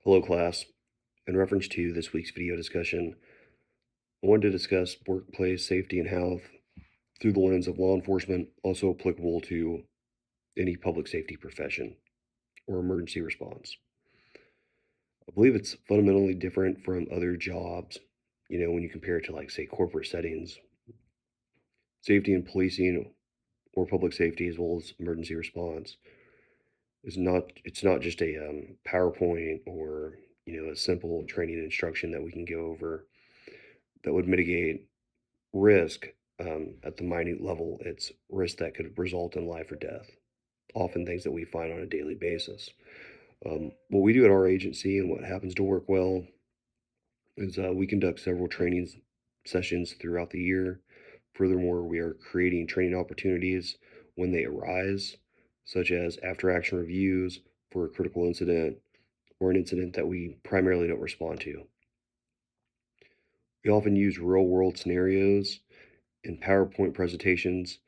Hello, class. In reference to this week's video discussion, I wanted to discuss workplace safety and health through the lens of law enforcement, also applicable to any public safety profession or emergency response. I believe it's fundamentally different from other jobs, when you compare it to, like, say, corporate settings. Safety and policing or public safety, as well as emergency response, it's not just a PowerPoint or, a simple training instruction that we can go over that would mitigate risk. At the minute level, it's risk that could result in life or death, often things that we find on a daily basis. What we do at our agency and what happens to work well is we conduct several training sessions throughout the year. Furthermore, we are creating training opportunities when they arise, such as after action reviews for a critical incident or an incident that we primarily don't respond to. We often use real world scenarios and PowerPoint presentations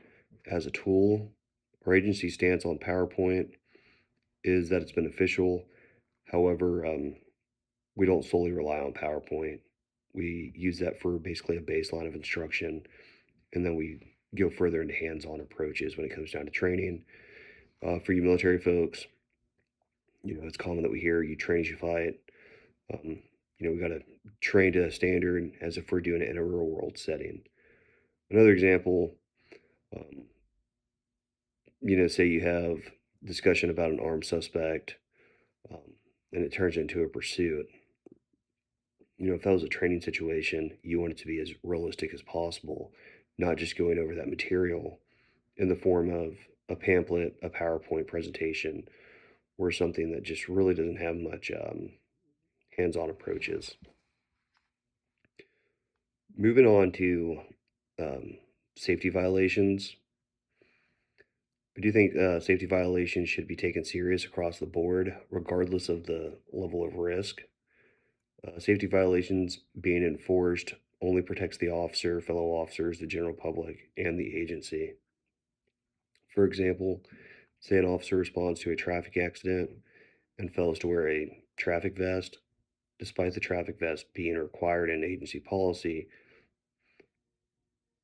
as a tool. Our agency stance on PowerPoint is that it's beneficial. However, we don't solely rely on PowerPoint. We use that for basically a baseline of instruction, and then we go further into hands-on approaches when it comes down to training. For you military folks, it's common that we hear you train as you fight. Um, we got to train to a standard as if we're doing it in a real world setting. Another example, um, say you have discussion about an armed suspect, and it turns into a pursuit. If that was a training situation, you want it to be as realistic as possible, not just going over that material in the form of a pamphlet, a PowerPoint presentation, or something that just really doesn't have much hands-on approaches. Moving on to um, safety violations. I do think safety violations should be taken serious across the board, regardless of the level of risk. Safety violations being enforced only protects the officer, fellow officers, the general public, and the agency. For example, say an officer responds to a traffic accident and fails to wear a traffic vest, despite the traffic vest being required in agency policy,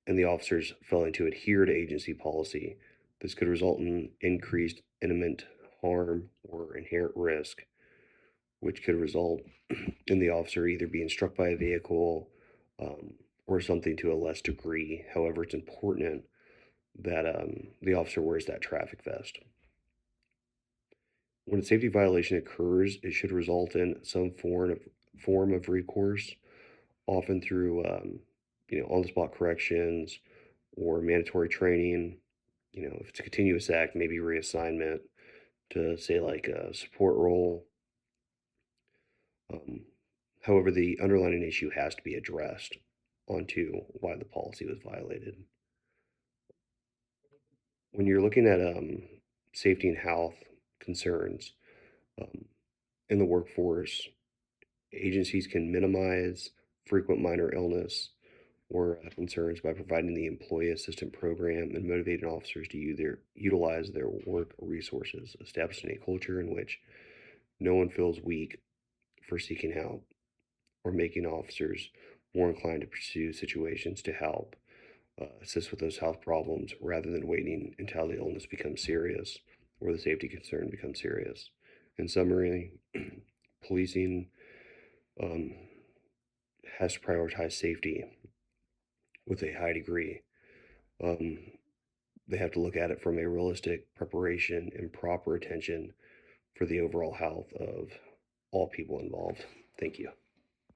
and the officers failing to adhere to agency policy. This could result in increased imminent harm or inherent risk, which could result in the officer either being struck by a vehicle or something to a less degree. However, it's important that the officer wears that traffic vest. When a safety violation occurs, it should result in some form of recourse, often through on-the-spot corrections or mandatory training. If it's a continuous act, maybe reassignment to, say, like a support role. Um, However, the underlying issue has to be addressed onto why the policy was violated. When you're looking at safety and health concerns um, in the workforce, agencies can minimize frequent minor illness or concerns by providing the employee assistant program and motivating officers to utilize their work resources, establishing a culture in which no one feels weak for seeking help, or making officers more inclined to pursue situations to help assist with those health problems rather than waiting until the illness becomes serious or the safety concern becomes serious. In summary, policing um, has to prioritize safety with a high degree. Um, they have to look at it from a realistic preparation and proper attention for the overall health of all people involved. Thank you.